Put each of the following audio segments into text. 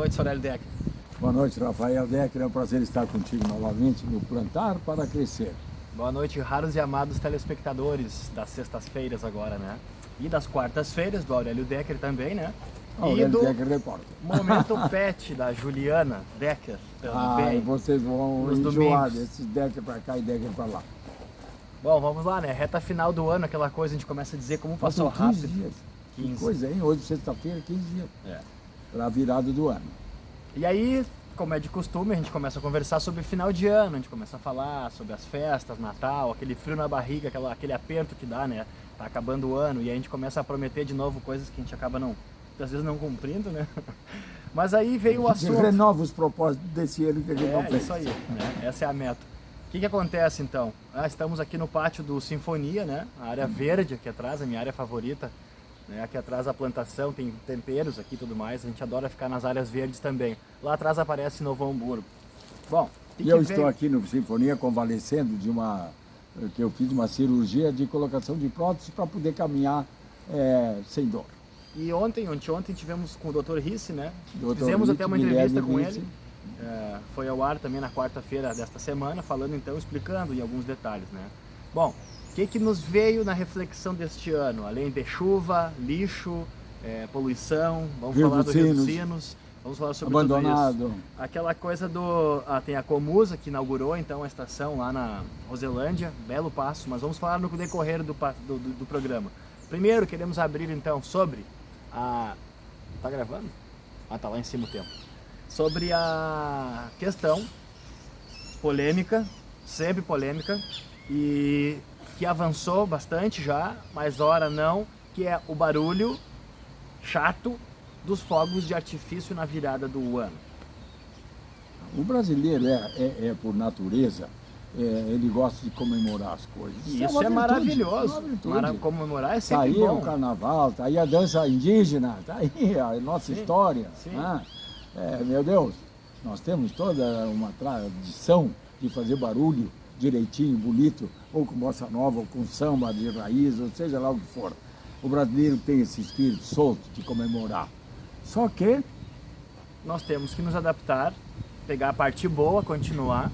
noite, Sr. Aurélio Decker. Boa noite, Rafael Decker. É um prazer estar contigo novamente no Plantar para Crescer. Boa noite, raros e amados telespectadores das sextas-feiras agora, né? E das quartas-feiras, do Aurélio Decker também, né? Aurélio e do Decker repórter. Momento Pet, da Juliana Decker também. Vocês vão nos enjoar domingos. desses Decker para cá e Decker para lá. Bom, vamos lá, né? Reta final do ano, aquela coisa, a gente começa a dizer como passou Faltam 15 rápido. dias. 15. Que coisa, hein? Hoje, sexta-feira, 15 dias É. para a virada do ano. E aí, como é de costume, a gente começa a conversar sobre final de ano, a gente começa a falar sobre as festas, Natal, aquele frio na barriga, aquele aperto que dá, né? Tá acabando o ano, e aí a gente começa a prometer de novo coisas que a gente acaba às vezes não cumprindo, né? Mas aí veio o A gente assunto. renova os propósitos desse ano que a gente não fez. Isso aí, né? Essa é a meta. O que acontece então? Estamos aqui no pátio do Sinfonia, né? A área verde aqui atrás, a minha área favorita. Né? Aqui atrás a plantação, tem temperos aqui e tudo mais. A gente adora ficar nas áreas verdes também. Lá atrás aparece Novo Hamburgo. Bom, E eu estou aqui no Sinfonia convalescendo que eu fiz uma cirurgia de colocação de prótese para poder caminhar sem dor. E ontem tivemos com o Dr. Risse, né? Dr. Fizemos até uma entrevista com Risse. ele. Foi ao ar também na quarta-feira desta semana, falando então, explicando em alguns detalhes, né? Bom, o que nos veio na reflexão deste ano? Além de chuva, lixo, poluição, vamos falar do Rio dos Sinos, vamos falar sobre abandonado. tudo isso. Aquela coisa tem a Comusa, que inaugurou então a estação lá na Roselândia, belo passo, mas vamos falar no decorrer do programa. Primeiro, queremos abrir então sobre Tá gravando? Tá lá em cima o tempo. Sobre a questão polêmica, sempre polêmica, e que avançou bastante já, mas ora não, que é o barulho chato dos fogos de artifício na virada do ano. O brasileiro por natureza, ele gosta de comemorar as coisas. Isso é maravilhoso. Comemorar é sempre bom. Tá aí o carnaval, tá aí a dança indígena, tá aí a nossa história. Sim. Meu Deus, nós temos toda uma tradição de fazer barulho direitinho, bonito, ou com bossa nova, ou com samba de raiz, ou seja lá o que for. O brasileiro tem esse espírito solto de comemorar. Só que nós temos que nos adaptar, pegar a parte boa, continuar,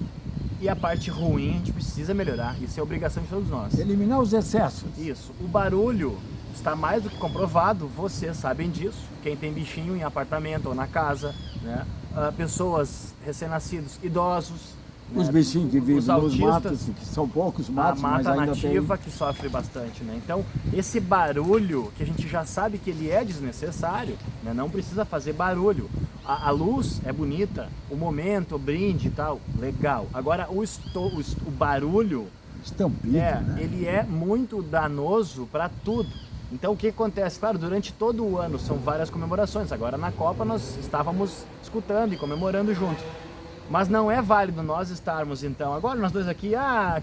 e a parte ruim a gente precisa melhorar. Isso é obrigação de todos nós. Eliminar os excessos. Isso. O barulho está mais do que comprovado, vocês sabem disso. Quem tem bichinho em apartamento ou na casa, né? Pessoas recém-nascidos, idosos. Os bichinhos que vivem nos matos, que são poucos matos, mas ainda nativa que sofre bastante, né? Então, esse barulho, que a gente já sabe que ele é desnecessário, né? Não precisa fazer barulho. A luz é bonita, o momento, o brinde e tal, legal. Agora, o barulho, estampido, né? Ele é muito danoso para tudo. Então, o que acontece? Claro, durante todo o ano são várias comemorações. Agora, na Copa, nós estávamos escutando e comemorando junto. Mas não é válido nós estarmos, então, agora nós dois aqui,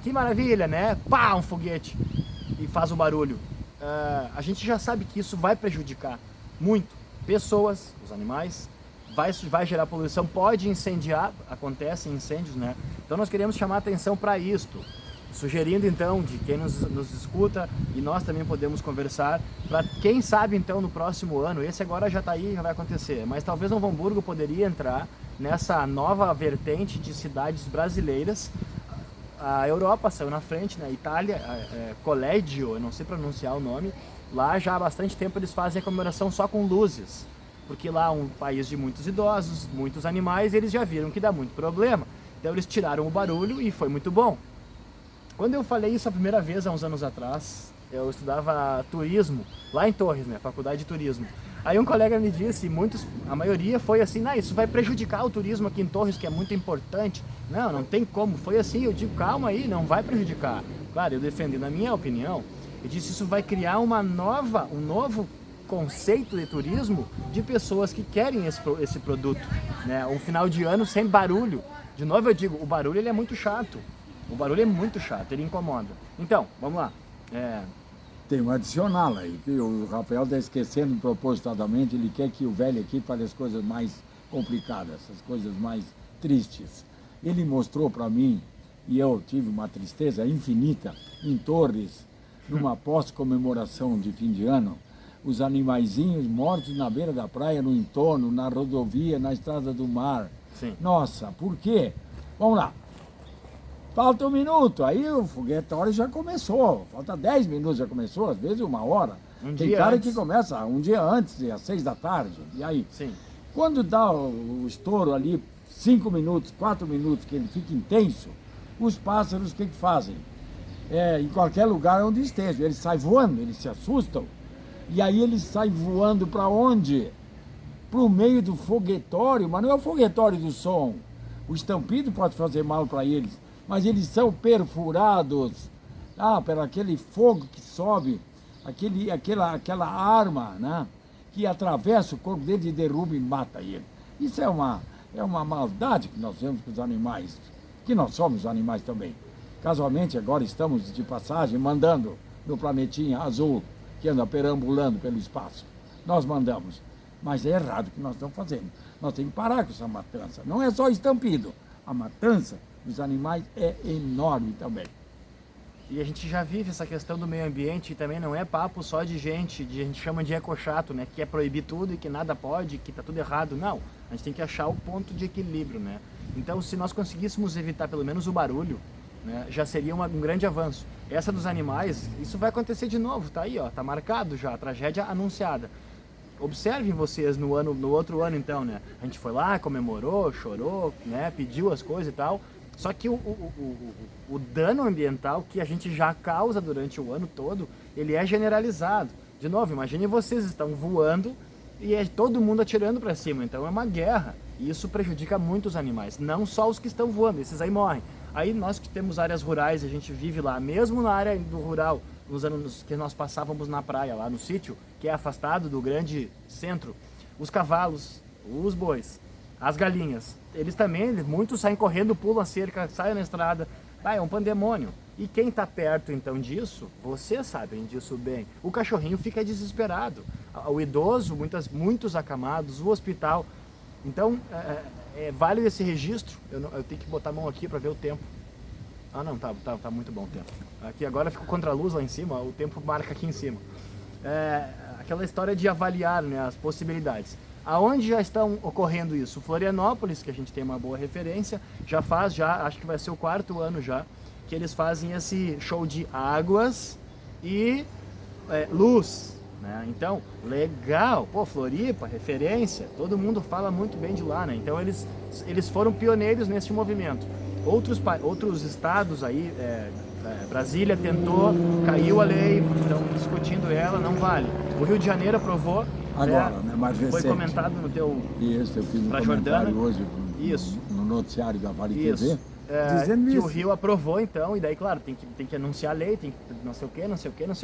que maravilha, né? Pá, um foguete e faz o barulho. A gente já sabe que isso vai prejudicar muito pessoas, os animais, vai gerar poluição, pode incendiar, acontecem incêndios, né? Então nós queremos chamar a atenção para isto, sugerindo então, de quem nos escuta, e nós também podemos conversar, para quem sabe então no próximo ano, esse agora já está aí, já vai acontecer, mas talvez Novo Hamburgo poderia entrar nessa nova vertente de cidades brasileiras. A Europa saiu na frente, né? Itália, Collegio, eu não sei pronunciar o nome, lá já há bastante tempo eles fazem a comemoração só com luzes, porque lá é um país de muitos idosos, muitos animais, eles já viram que dá muito problema, então eles tiraram o barulho e foi muito bom. Quando eu falei isso a primeira vez, há uns anos atrás, eu estudava turismo, lá em Torres, né? Faculdade de Turismo. Aí um colega me disse, a maioria foi assim, isso vai prejudicar o turismo aqui em Torres, que é muito importante. Não tem como, foi assim, eu digo, calma aí, não vai prejudicar. Claro, eu defendi, na minha opinião, eu disse, isso vai criar um novo conceito de turismo de pessoas que querem esse produto, né? Um final de ano sem barulho. De novo eu digo, o barulho ele é muito chato. O barulho é muito chato, ele incomoda. Então, vamos lá. Tem um adicional aí, que o Rafael está esquecendo propositadamente, ele quer que o velho aqui fale as coisas mais complicadas, as coisas mais tristes. Ele mostrou para mim, e eu tive uma tristeza infinita, em Torres, numa pós-comemoração de fim de ano, os animaizinhos mortos na beira da praia, no entorno, na rodovia, na estrada do mar. Sim. Nossa, por quê? Vamos lá. Falta 1 minuto, aí o foguetório já começou. Falta 10 minutos, já começou, às vezes 1 hora. Tem cara que começa um dia antes, às 6 da tarde. E aí? Sim. Quando dá o estouro ali, 5 minutos, 4 minutos, que ele fica intenso, os pássaros o que fazem? Em qualquer lugar onde estejam, eles saem voando, eles se assustam. E aí eles saem voando para onde? Para o meio do foguetório, mas não é o foguetório do som. O estampido pode fazer mal para eles, mas eles são perfurados pelo aquele fogo que sobe, aquela arma, né, que atravessa o corpo dele e derruba e mata ele. Isso é uma maldade que nós temos com os animais, que nós somos animais também. Casualmente, agora estamos de passagem, mandando no planetinha azul, que anda perambulando pelo espaço. Nós mandamos. Mas é errado o que nós estamos fazendo. Nós temos que parar com essa matança. Não é só estampido. A matança dos animais é enorme também. E a gente já vive essa questão do meio ambiente e também não é papo só de gente, a gente chama de ecochato, né? Que quer proibir tudo e que nada pode, que tá tudo errado. Não, a gente tem que achar o ponto de equilíbrio, né? Então, se nós conseguíssemos evitar pelo menos o barulho, né, já seria um grande avanço. Essa dos animais, isso vai acontecer de novo, tá aí, ó, tá marcado já, a tragédia anunciada. Observem vocês no outro ano então, né? A gente foi lá, comemorou, chorou, né? Pediu as coisas e tal. Só que o dano ambiental que a gente já causa durante o ano todo, ele é generalizado. De novo, imagine vocês estão voando e é todo mundo atirando para cima. Então é uma guerra. E isso prejudica muito os animais. Não só os que estão voando, esses aí morrem. Aí nós que temos áreas rurais, a gente vive lá, mesmo na área do rural, nos anos que nós passávamos na praia, lá no sítio, que é afastado do grande centro, os cavalos, os bois, as galinhas, eles também, muitos saem correndo, pulam a cerca, saem na estrada, é um pandemônio. E quem está perto então disso, vocês sabem disso bem, o cachorrinho fica desesperado, o idoso, muitos acamados, o hospital. Então, vale esse registro, eu tenho que botar a mão aqui para ver o tempo. Ah não, tá muito bom o tempo. Aqui agora fica contra a luz lá em cima, o tempo marca aqui em cima. Aquela história de avaliar, né, as possibilidades. Aonde já estão ocorrendo isso? Florianópolis, que a gente tem uma boa referência, acho que vai ser o 4º ano já, que eles fazem esse show de águas e luz, né? Então, legal, pô, Floripa, referência, todo mundo fala muito bem de lá, né? Então eles foram pioneiros nesse movimento. Outros estados aí, Brasília tentou, caiu a lei, estão discutindo ela, não vale. O Rio de Janeiro aprovou. Agora, né, mais recente. Foi comentado no teu... Isso, eu fiz um comentário hoje no noticiário da Vale TV, dizendo que isso. o Rio aprovou então, e daí, claro, tem que anunciar a lei, tem que não sei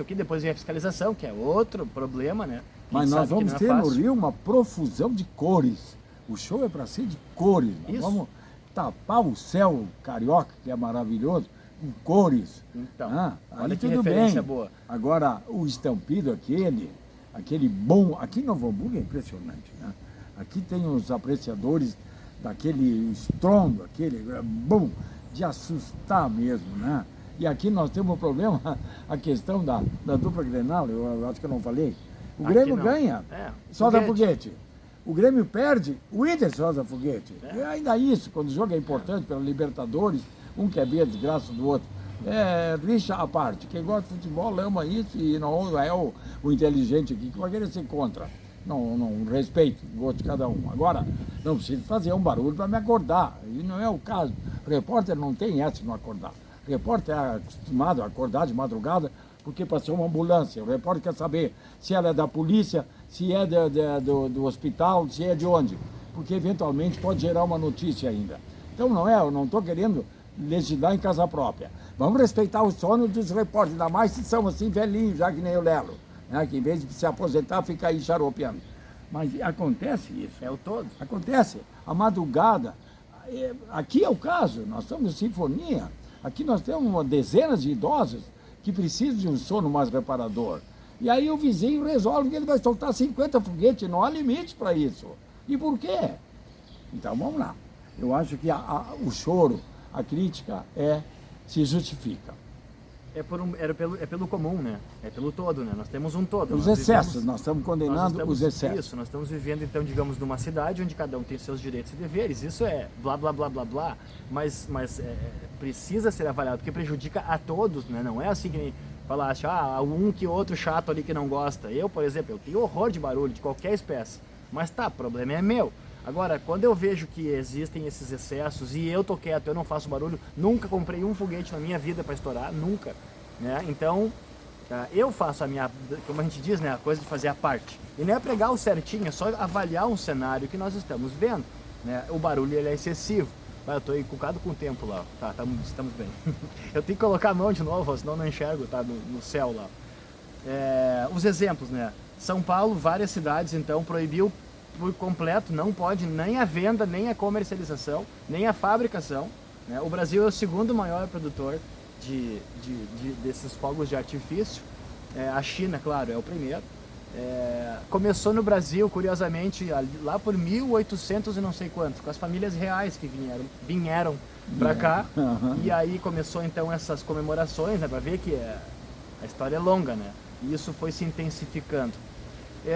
o que, depois vem a fiscalização, que é outro problema, né? Mas nós vamos ter no Rio uma profusão de cores. O show é para ser de cores. Nós vamos tapar o céu carioca, que é maravilhoso, com cores. Então, olha aí que tudo referência bem. boa. Agora, o estampido aquele bom... Aqui em Novo Hamburgo é impressionante, né? Aqui tem os apreciadores daquele estrondo, aquele bom, de assustar mesmo, né? E aqui nós temos um problema, a questão da dupla Grenal, eu acho que eu não falei. O Grêmio ganha, solta foguete. O Grêmio perde, o Inter solta foguete. E ainda isso, quando o jogo é importante pela Libertadores, um quer ver a desgraça do outro. Rixa à parte. Quem gosta de futebol ama isso e não é o inteligente aqui que vai querer ser contra. Não respeito o gosto de cada um. Agora, não preciso fazer um barulho para me acordar. E não é o caso. O repórter não tem essa de não acordar. O repórter é acostumado a acordar de madrugada porque passou uma ambulância. O repórter quer saber se ela é da polícia, se é do hospital, se é de onde. Porque eventualmente pode gerar uma notícia ainda. Então eu não estou querendo legislar em casa própria. Vamos respeitar o sono dos repórteres, ainda mais se são assim velhinhos, já que nem o Lelo, né? Que em vez de se aposentar, fica aí xaropeando. Mas acontece isso. É o todo. Acontece. A madrugada, aqui é o caso, nós estamos em sinfonia, aqui nós temos dezenas de idosos que precisam de um sono mais reparador. E aí o vizinho resolve que ele vai soltar 50 foguetes, não há limite para isso. E por quê? Então vamos lá. Eu acho que o choro, a crítica se justifica. É pelo comum, né? É pelo todo, né? Nós temos um todo. Os excessos, nós estamos condenando os excessos. Isso, nós estamos vivendo, então, digamos, numa cidade onde cada um tem seus direitos e deveres. Isso é blá, blá, blá, blá, blá, mas precisa ser avaliado, porque prejudica a todos, né? Não é assim que nem falaste, um que outro chato ali que não gosta. Eu, por exemplo, eu tenho horror de barulho, de qualquer espécie. Mas tá, o problema é meu. Agora, quando eu vejo que existem esses excessos e eu tô quieto, eu não faço barulho, nunca comprei um foguete na minha vida para estourar, nunca, né? Então, eu faço a minha, como a gente diz, né, a coisa de fazer a parte. E não é pregar o certinho, é só avaliar um cenário que nós estamos vendo, né? O barulho ele é excessivo. Eu tô encucado com o tempo lá, tá, estamos bem. Eu tenho que colocar a mão de novo, senão não enxergo, tá, no céu lá. Os exemplos, né? São Paulo, várias cidades, então, proibiu por completo, não pode nem a venda, nem a comercialização, nem a fabricação, né? O Brasil é o segundo maior produtor desses fogos de artifício. A China, claro, é o primeiro. Começou no Brasil, curiosamente, lá por 1800 e não sei quanto, com as famílias reais que vieram para cá. E aí começou então essas comemorações, né, para ver que a história é longa, né? E isso foi se intensificando.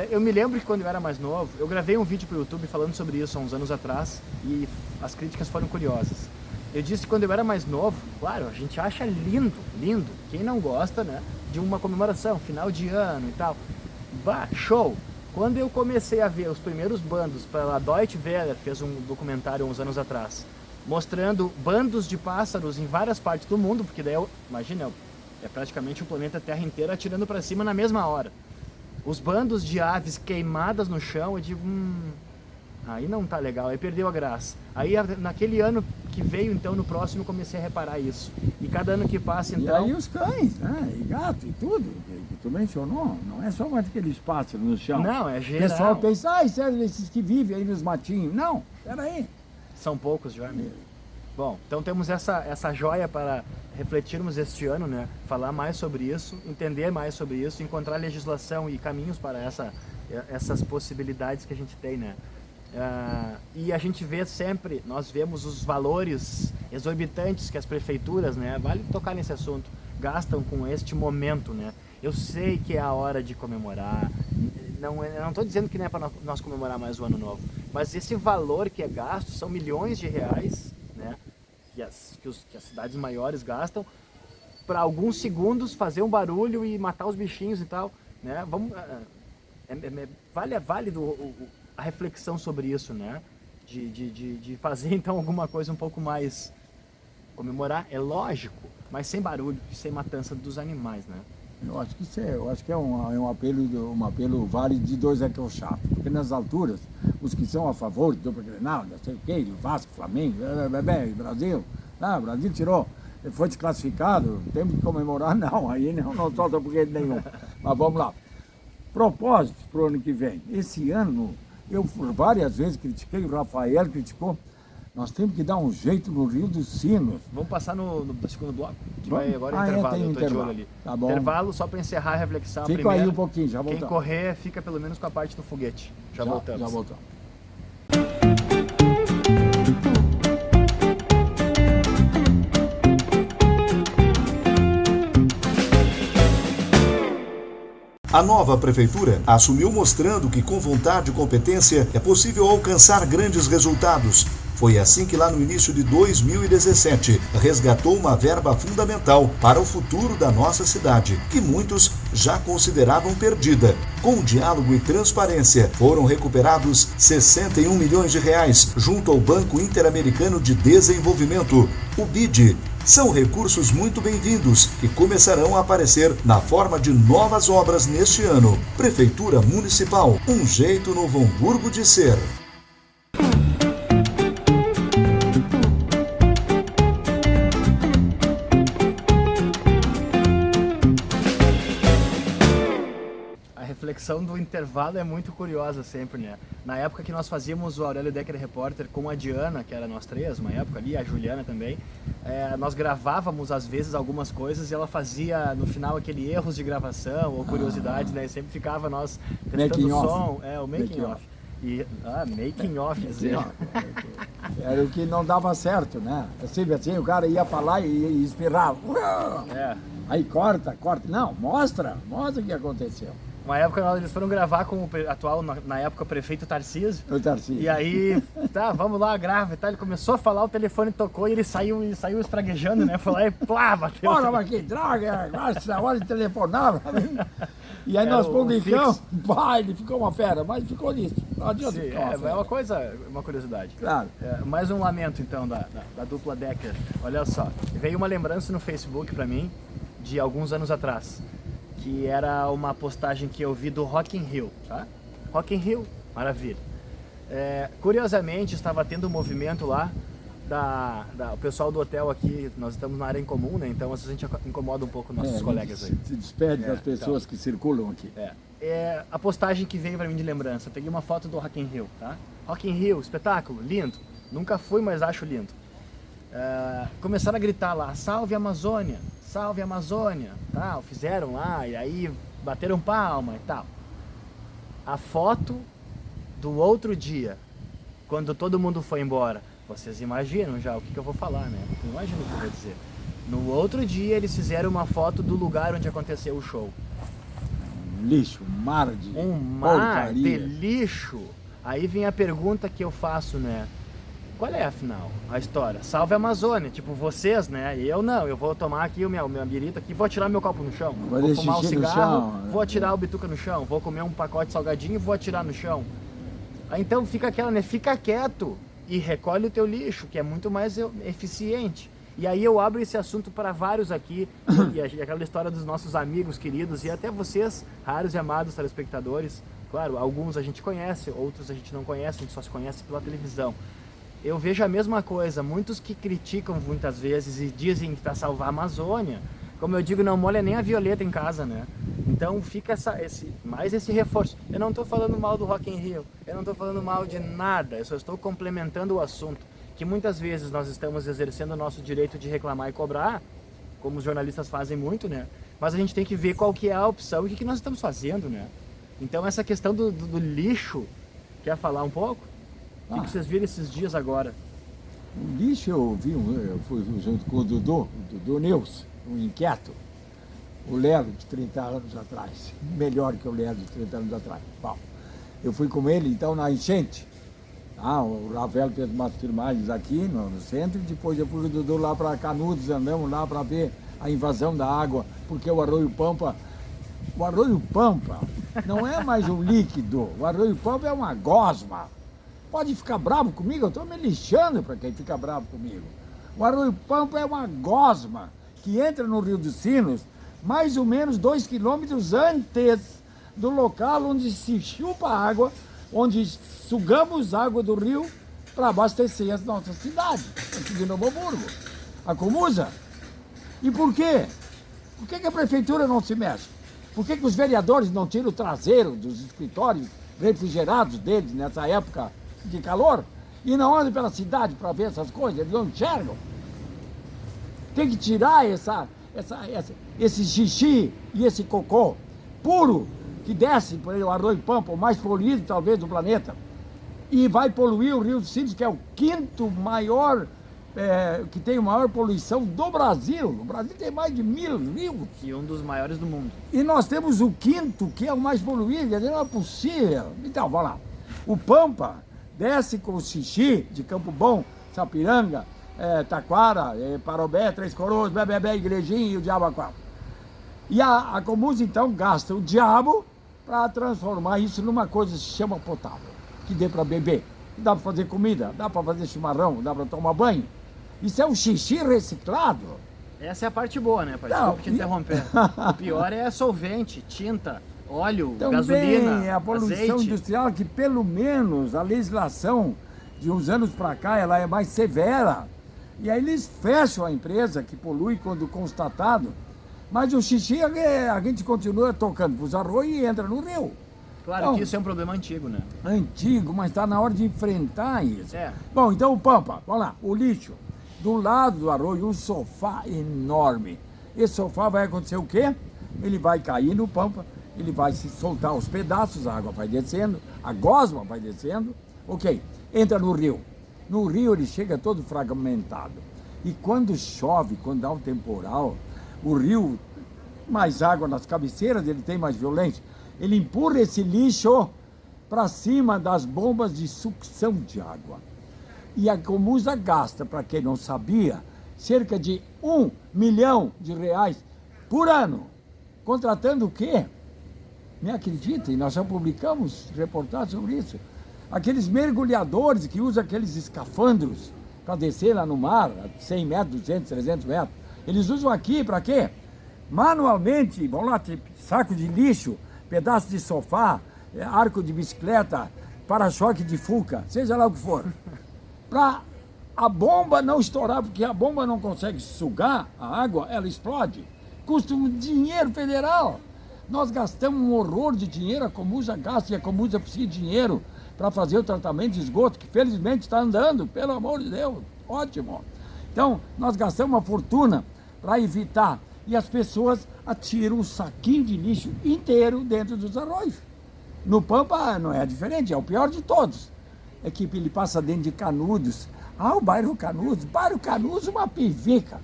Eu me lembro que quando eu era mais novo, eu gravei um vídeo para o YouTube falando sobre isso há uns anos atrás e as críticas foram curiosas. Eu disse que quando eu era mais novo, claro, a gente acha lindo, quem não gosta, né, de uma comemoração, final de ano e tal. Bah, show! Quando eu comecei a ver os primeiros bandos, pela Deutsche Welle fez um documentário uns anos atrás, mostrando bandos de pássaros em várias partes do mundo, porque daí, imagina, é praticamente o planeta Terra inteiro atirando para cima na mesma hora. Os bandos de aves queimadas no chão, eu digo, aí não tá legal, aí perdeu a graça. Aí naquele ano que veio, então, no próximo, eu comecei a reparar isso. E cada ano que passa, então... E aí os cães, né? E gato e tudo, que tu mencionou, não é só mais aqueles pássaros no chão. Não, é geral. O pessoal pensa, esses que vivem aí nos matinhos. Não, peraí. São poucos já, né? Bom, então temos essa joia para refletirmos este ano, né? Falar mais sobre isso, entender mais sobre isso, encontrar legislação e caminhos para essas possibilidades que a gente tem, né? E a gente vê sempre, nós vemos os valores exorbitantes que as prefeituras, né? Vale tocar nesse assunto, gastam com este momento, né? Eu sei que é a hora de comemorar, eu não estou dizendo que não é para nós comemorar mais o ano novo, mas esse valor que é gasto são milhões de reais, né? Que as cidades maiores gastam para alguns segundos fazer um barulho e matar os bichinhos e tal, né? Vale a reflexão sobre isso, né? De fazer então alguma coisa um pouco mais comemorar, é lógico, mas sem barulho e sem matança dos animais, né? Eu acho que é um apelo válido de dois chato, porque nas alturas, os que são a favor do dupla Grenal, não sei o quê, do Vasco, Flamengo, Brasil, o Brasil tirou, foi desclassificado, temos que comemorar, não, aí não solta foguete nenhum. Mas vamos lá. Propósitos para o ano que vem. Esse ano, eu várias vezes critiquei, o Rafael criticou, nós temos que dar um jeito no Rio dos Sinos. Vamos passar no segundo bloco? Que vai agora intervalo, tem eu tô de intervalo. olho ali. Tá bom. Intervalo só para encerrar a reflexão. Fica primeiro, aí um pouquinho, já voltamos. Quem correr fica pelo menos com a parte do foguete. Já voltamos. Já voltamos. A nova prefeitura assumiu mostrando que com vontade e competência é possível alcançar grandes resultados. Foi assim que lá no início de 2017 resgatou uma verba fundamental para o futuro da nossa cidade, que muitos já consideravam perdida. Com diálogo e transparência, foram recuperados 61 milhões de reais junto ao Banco Interamericano de Desenvolvimento, o BID. São recursos muito bem-vindos que começarão a aparecer na forma de novas obras neste ano. Prefeitura Municipal, um jeito Novo Hamburgo de ser. A reflexão do intervalo é muito curiosa sempre, né? Na época que nós fazíamos o Aurélio Decker Repórter com a Diana, que era nós três, uma época ali, a Juliana também, nós gravávamos às vezes algumas coisas e ela fazia no final aquele erros de gravação ou curiosidades, né? E sempre ficava nós testando o som, o making off. Making off, dizer. Era o que não dava certo, né? Sempre assim, o cara ia falar e espirrava. Aí corta. Não, mostra o que aconteceu. Uma época eles foram gravar com o atual, na época, o prefeito Tarcísio. O Tarcísio. E aí, tá, vamos lá, grava e tal. Ele começou a falar, o telefone tocou e ele saiu espraguejando, né? Foi lá e plá, bateu. Olha, mas que droga, agora essa hora de telefonar pra mim. E aí Era nós o publicamos, ele ficou uma fera, mas ficou nisso. Não adianta Sim, ficar uma fera. é uma curiosidade. Claro. Mais um lamento, então, da dupla Decker. Olha só, veio uma lembrança no Facebook pra mim, de alguns anos atrás, que era uma postagem que eu vi do Rock in Rio, tá? Rock in Rio, maravilha. Curiosamente, estava tendo um movimento lá, o pessoal do hotel aqui, nós estamos na área em comum, né? Então a gente incomoda um pouco nossos colegas aí. Se despede das pessoas que circulam aqui. A postagem que veio pra mim de lembrança, eu peguei uma foto do Rock in Rio, tá? Rock in Rio, espetáculo, lindo. Nunca fui, mas acho lindo. Começaram a gritar lá, salve Amazônia, tal, fizeram lá, e aí bateram palma e tal. A foto do outro dia, quando todo mundo foi embora, vocês imaginam já o que eu vou falar, né? Imagina o que eu vou dizer. No outro dia eles fizeram uma foto do lugar onde aconteceu o show. Um lixo, um mar de mar de porcaria. lixo. Aí vem a pergunta que eu faço, né? Qual é, afinal, a história? Salve a Amazônia, tipo vocês, né? E eu não, eu vou tomar aqui o meu birita aqui, vou tirar meu copo no chão, vou fumar um cigarro, vou atirar o bituca no chão, vou comer um pacote de salgadinho e vou atirar no chão. Aí, então fica aquela, né? Fica quieto e recolhe o teu lixo, que é muito mais eficiente. E aí eu abro esse assunto para vários aqui, e aquela história dos nossos amigos queridos, e até vocês, raros e amados telespectadores. Claro, alguns a gente conhece, outros a gente não conhece, a gente só se conhece pela televisão. Eu vejo a mesma coisa, muitos que criticam muitas vezes e dizem que para salvar a Amazônia, como eu digo, não molha nem a Violeta em casa, né? Então fica mais esse reforço. Eu não estou falando mal do Rock in Rio, eu não estou falando mal de nada, eu só estou complementando o assunto, que muitas vezes nós estamos exercendo o nosso direito de reclamar e cobrar, como os jornalistas fazem muito, né? Mas a gente tem que ver qual que é a opção e o que nós estamos fazendo, né? Então essa questão do lixo, quer falar um pouco? O que vocês viram esses dias agora? O lixo eu fui junto com o Dudu Neus, um inquieto, o Lelo de 30 anos atrás, melhor que o Lelo de 30 anos atrás. Bom, eu fui com ele então na enchente. O Rafael fez umas filmagens aqui no centro e depois eu fui com o Dudu lá para Canudos, andamos lá para ver a invasão da água, porque o Arroio Pampa não é mais um líquido, o Arroio Pampa é uma gosma. Pode ficar bravo comigo, eu estou me lixando para quem fica bravo comigo. O Arroio Pampa é uma gosma que entra no Rio dos Sinos mais ou menos 2 quilômetros antes do local onde se chupa a água, onde sugamos água do rio para abastecer a nossa cidade, aqui de Novo Hamburgo, a Comusa. E por quê? Por que a prefeitura não se mexe? Por que os vereadores não tiram o traseiro dos escritórios refrigerados deles nessa época de calor e não andam pela cidade para ver essas coisas? Eles não enxergam. Tem que tirar esse xixi e esse cocô puro que desce por o Arroio Pampa, o mais poluído talvez do planeta, e vai poluir o Rio dos Sinos, que é o quinto maior, que tem a maior poluição do Brasil. O Brasil tem mais de 1.000 rios. E um dos maiores do mundo. E nós temos o quinto, que é o mais poluído, quer dizer, não é possível. Então, vamos lá. O Pampa desce com o xixi de Campo Bom, Sapiranga, Taquara, Parobé, Três Coroas, Bebebé, Igrejinha e o Diabo Aquático. E a Comusa, então, gasta o diabo para transformar isso numa coisa que se chama potável, que dê para beber, dá para fazer comida, dá para fazer chimarrão, dá para tomar banho. Isso é um xixi reciclado. Essa é a parte boa, né, pai? Desculpa te interromper. O pior é solvente, tinta, óleo, também gasolina, a poluição azeite. industrial, que pelo menos a legislação de uns anos para cá ela é mais severa. E aí eles fecham a empresa que polui quando constatado, mas o xixi a gente continua tocando para os arroios e entra no rio. Claro Então, que isso é um problema antigo, né? Antigo, mas está na hora de enfrentar isso. É. Bom, então o Pampa, vamos lá, o lixo. Do lado do arroio, um sofá enorme. Esse sofá vai acontecer o quê? Ele vai cair no Pampa, ele vai se soltar os pedaços, a água vai descendo, a gosma vai descendo, ok, entra no rio. No rio ele chega todo fragmentado. E quando chove, quando dá um temporal, o rio mais água nas cabeceiras, ele tem mais violência. Ele empurra esse lixo para cima das bombas de sucção de água. E a Comusa gasta, para quem não sabia, cerca de R$1 milhão por ano. Contratando o quê? Me acreditem, nós já publicamos reportagens sobre isso. Aqueles mergulhadores que usam aqueles escafandros para descer lá no mar, a 100 metros, 200, 300 metros. Eles usam aqui para quê? Manualmente, vão lá, saco de lixo, pedaço de sofá, arco de bicicleta, para-choque de Fuca, seja lá o que for. Para a bomba não estourar, porque a bomba não consegue sugar a água, ela explode. Custa um dinheiro federal. Nós gastamos um horror de dinheiro, a Comusa gasta e a Comusa precisa de dinheiro para fazer o tratamento de esgoto, que felizmente está andando, pelo amor de Deus, ótimo. Então, nós gastamos uma fortuna para evitar, e as pessoas atiram um saquinho de lixo inteiro dentro dos arroios. No Pampa não é diferente, é o pior de todos. É que ele passa dentro de Canudos. Ah, o bairro Canudos, uma pivica.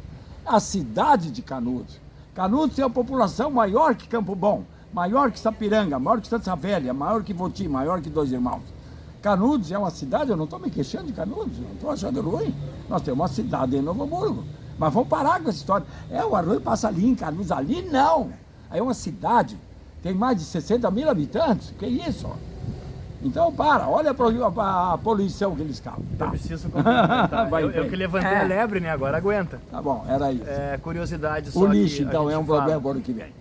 A cidade de Canudos. Canudos tem a população maior que Campo Bom, maior que Sapiranga, maior que Santa Velha, maior que Voti, maior que Dois Irmãos. Canudos é uma cidade, eu não estou me queixando de Canudos, não estou achando ruim. Nós temos uma cidade em Novo Hamburgo. Mas vamos parar com essa história. O arroio passa ali em Canudos, ali não. Aí é uma cidade, tem mais de 60 mil habitantes, que isso? Então olha a poluição que eles causam. Tá. Eu preciso complementar. eu que levantei a lebre, né? Agora aguenta. Tá bom, era isso. Curiosidade só. O lixo, então, é um problema para o ano que vem.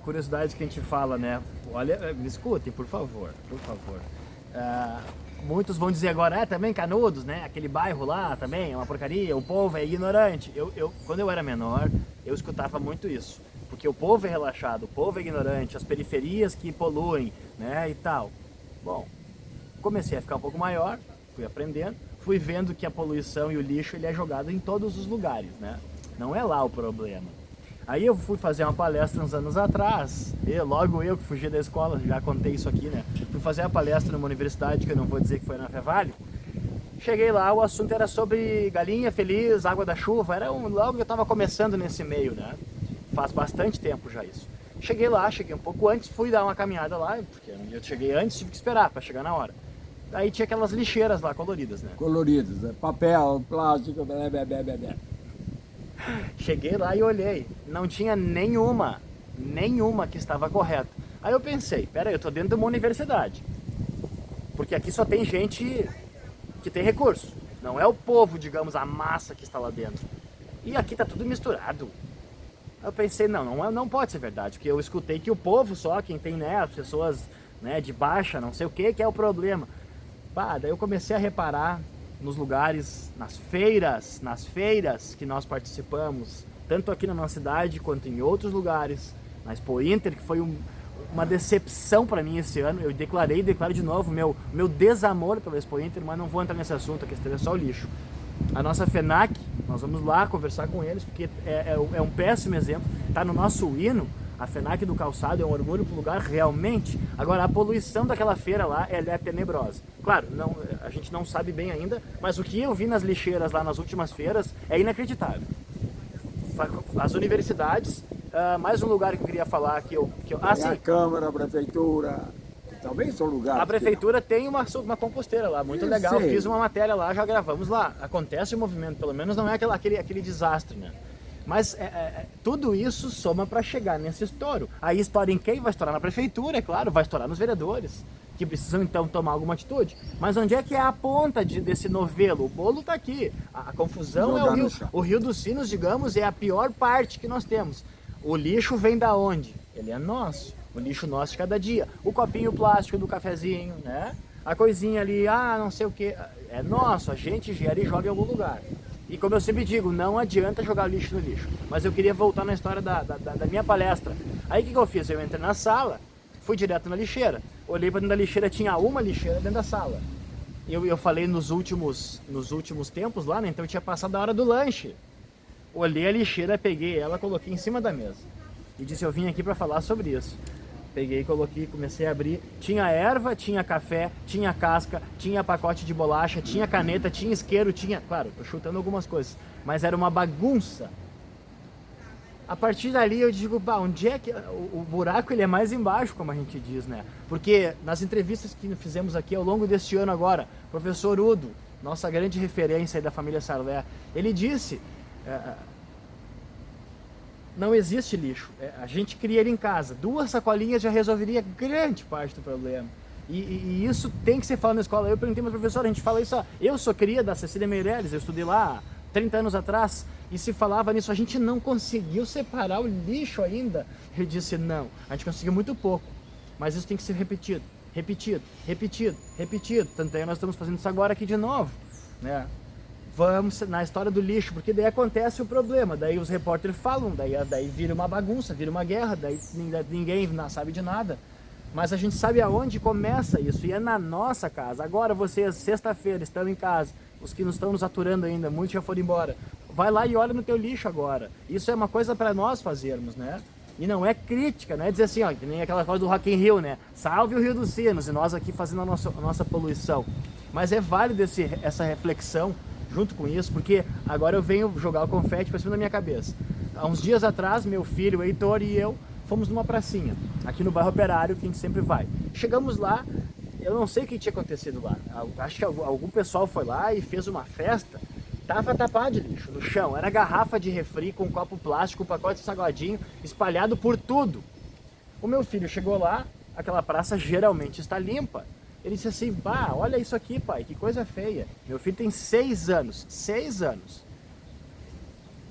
Curiosidade que a gente fala, né? Olha, me escutem, por favor. Muitos vão dizer agora, também Canudos, né? Aquele bairro lá também é uma porcaria, o povo é ignorante. Quando eu era menor, eu escutava muito isso. Porque o povo é relaxado, o povo é ignorante, as periferias que poluem, né? E tal. Bom, comecei a ficar um pouco maior, fui aprendendo, fui vendo que a poluição e o lixo ele é jogado em todos os lugares, né? Não é lá o problema. Aí eu fui fazer uma palestra uns anos atrás, logo eu que fugi da escola, já contei isso aqui, né? Fui fazer a palestra numa universidade, que eu não vou dizer que foi na Fevale. Cheguei lá, o assunto era sobre galinha feliz, água da chuva, logo que eu estava começando nesse meio, né? Faz bastante tempo já isso. Cheguei um pouco antes, fui dar uma caminhada lá, porque eu cheguei antes, tive que esperar para chegar na hora. Aí tinha aquelas lixeiras lá, coloridas, né? Coloridas, né? Papel, plástico, blé. Cheguei lá e olhei, não tinha nenhuma que estava correta. Aí eu pensei, peraí, eu tô dentro de uma universidade, porque aqui só tem gente que tem recurso, não é o povo, digamos, a massa que está lá dentro. E aqui tá tudo misturado. Aí eu pensei, não pode ser verdade, porque eu escutei que o povo só, quem tem, né, as pessoas, né, de baixa, não sei o que é o problema. Daí eu comecei a reparar nos lugares, nas feiras que nós participamos, tanto aqui na nossa cidade quanto em outros lugares, na Expo Inter, que foi uma decepção para mim esse ano. Eu declaro de novo meu desamor pela Expo Inter, mas não vou entrar nesse assunto, a questão é só o lixo. A nossa FENAC, nós vamos lá conversar com eles, porque é um péssimo exemplo, está no nosso hino. A FENAC do Calçado é um orgulho para o lugar, realmente. Agora, a poluição daquela feira lá, ela é tenebrosa. Claro, a gente não sabe bem ainda, mas o que eu vi nas lixeiras lá nas últimas feiras é inacreditável. As universidades, mais um lugar que eu queria falar sim. A Câmara, a Prefeitura, também são lugares. A Prefeitura tem uma composteira lá, muito legal. Fiz uma matéria lá, já gravamos lá. Acontece o movimento, pelo menos não é aquele desastre, né? Mas tudo isso soma para chegar nesse estouro. Aí estoura em quem? Vai estourar na Prefeitura, é claro, vai estourar nos vereadores, que precisam então tomar alguma atitude. Mas onde é que é a ponta desse novelo? O bolo está aqui. A confusão é o Rio dos Sinos, digamos, é a pior parte que nós temos. O lixo vem da onde? Ele é nosso. O lixo nosso de cada dia. O copinho plástico do cafezinho, né? A coisinha ali, não sei o que, é nosso, a gente gera e joga em algum lugar. E como eu sempre digo, não adianta jogar lixo no lixo. Mas eu queria voltar na história da minha palestra. Aí o que eu fiz? Eu entrei na sala, fui direto na lixeira. Olhei para dentro da lixeira, tinha uma lixeira dentro da sala. Eu falei nos últimos tempos lá, né? Então eu tinha passado a hora do lanche. Olhei a lixeira, peguei ela, coloquei em cima da mesa. E disse, eu vim aqui para falar sobre isso. Peguei, coloquei, comecei a abrir. Tinha erva, tinha café, tinha casca, tinha pacote de bolacha, tinha caneta, tinha isqueiro, tinha... Claro, tô chutando algumas coisas, mas era uma bagunça. A partir dali eu digo, onde é que o buraco ele é mais embaixo, como a gente diz, né? Porque nas entrevistas que fizemos aqui ao longo deste ano agora, o professor Udo, nossa grande referência aí da família Sarlé, ele disse, não existe lixo, a gente cria ele em casa, 2 sacolinhas já resolveria grande parte do problema. E isso tem que ser falado na escola. Eu perguntei para o professor, a gente fala isso, eu sou cria da Cecília Meirelles, eu estudei lá 30 anos atrás, e se falava nisso, a gente não conseguiu separar o lixo ainda. Eu disse, não, a gente conseguiu muito pouco, mas isso tem que ser repetido, repetido, repetido, repetido. Tanto é que nós estamos fazendo isso agora aqui de novo, né? Vamos na história do lixo, porque daí acontece o problema, daí os repórteres falam, daí vira uma bagunça, vira uma guerra, daí ninguém sabe de nada. Mas a gente sabe aonde começa isso, e é na nossa casa. Agora vocês, sexta-feira, estão em casa, os que não estão nos aturando ainda, muitos já foram embora. Vai lá e olha no teu lixo agora. Isso é uma coisa para nós fazermos, né? E não é crítica, não é dizer assim, ó, que nem aquela coisa do Rock in Rio, né? Salve o Rio dos Sinos, e nós aqui fazendo a nossa poluição. Mas é válido essa reflexão junto com isso, porque agora eu venho jogar o confete para cima da minha cabeça. Há uns dias atrás, meu filho, o Heitor e eu, fomos numa pracinha, aqui no bairro Operário, que a gente sempre vai. Chegamos lá, eu não sei o que tinha acontecido lá. Acho que algum pessoal foi lá e fez uma festa. Tava tapado de lixo no chão. Era garrafa de refri com copo plástico, pacote de salgadinho, espalhado por tudo. O meu filho chegou lá, aquela praça geralmente está limpa. Ele disse assim, pá, olha isso aqui, pai, que coisa feia. Meu filho tem 6 anos, 6 anos.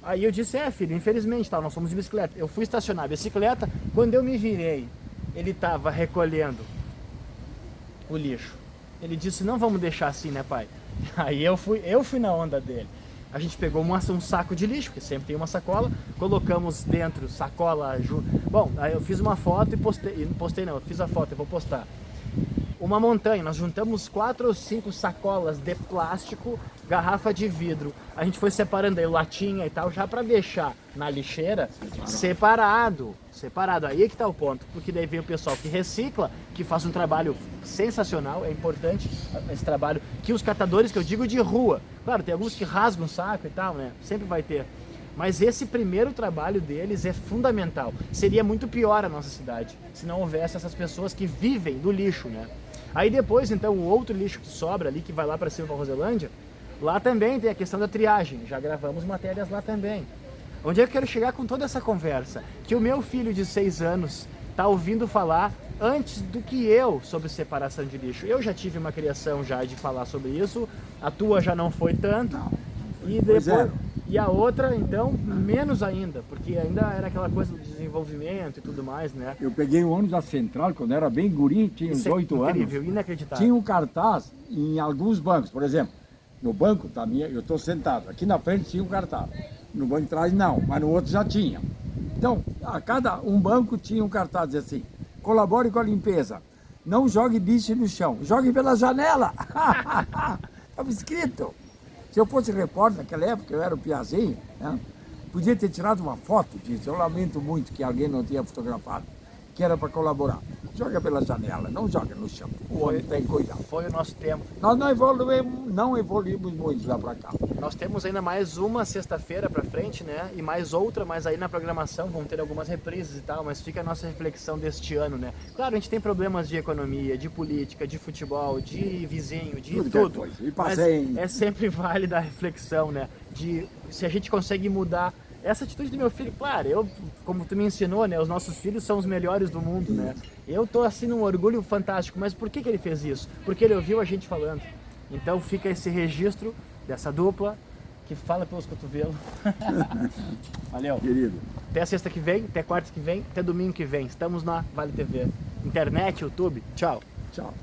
Aí eu disse, filho, infelizmente, nós fomos de bicicleta. Eu fui estacionar a bicicleta, quando eu me virei, ele estava recolhendo o lixo. Ele disse, não vamos deixar assim, né, pai? Aí eu fui na onda dele. A gente pegou um saco de lixo, que sempre tem uma sacola, colocamos dentro, sacola... Bom, aí eu fiz uma foto e postei, eu fiz a foto, eu vou postar. Uma montanha, nós juntamos 4 ou 5 sacolas de plástico, garrafa de vidro. A gente foi separando aí latinha e tal, já para deixar na lixeira separado. Aí é que tá o ponto, porque daí vem o pessoal que recicla, que faz um trabalho sensacional, é importante esse trabalho, que os catadores, que eu digo de rua, claro, tem alguns que rasgam o saco e tal, né, sempre vai ter. Mas esse primeiro trabalho deles é fundamental. Seria muito pior a nossa cidade se não houvesse essas pessoas que vivem do lixo, né? Aí depois, então, o outro lixo que sobra ali, que vai lá para cima para Roselândia, lá também tem a questão da triagem. Já gravamos matérias lá também. Onde eu quero chegar com toda essa conversa? Que o meu filho de 6 anos está ouvindo falar antes do que eu sobre separação de lixo. Eu já tive uma criação já de falar sobre isso, a tua já não foi tanto. E depois... E a outra, então, menos ainda, porque ainda era aquela coisa do desenvolvimento e tudo mais, né? Eu peguei o ônibus da Central, quando era bem guri, tinha uns 8 anos. Incrível, inacreditável. Tinha um cartaz em alguns bancos, por exemplo, no banco da minha, eu estou sentado, aqui na frente tinha um cartaz, no banco de trás não, mas no outro já tinha. Então, a cada um banco tinha um cartaz assim, colabore com a limpeza, não jogue bicho no chão, jogue pela janela. Estava escrito. Se eu fosse repórter naquela época, eu era o piazinho, né? Podia ter tirado uma foto disso. Eu lamento muito que alguém não tenha fotografado, que era para colaborar. Joga pela janela, não joga no chão. O homem tem que cuidar. Foi o nosso tempo. Nós não evoluímos muito lá para cá. Nós temos ainda mais uma sexta-feira para frente, né? E mais outra, mas aí na programação vão ter algumas reprises e tal, mas fica a nossa reflexão deste ano, né? Claro, a gente tem problemas de economia, de política, de futebol, de vizinho, de tudo. E mas é sempre válida a reflexão, né? De se a gente consegue mudar essa atitude do meu filho. Claro, como tu me ensinou, né? Os nossos filhos são os melhores do mundo, né? Eu tô assim num orgulho fantástico, mas por que ele fez isso? Porque ele ouviu a gente falando. Então fica esse registro dessa dupla que fala pelos cotovelos. Valeu. Querido. Até sexta que vem, até quarta que vem, até domingo que vem. Estamos na Vale TV. Internet, YouTube. Tchau. Tchau.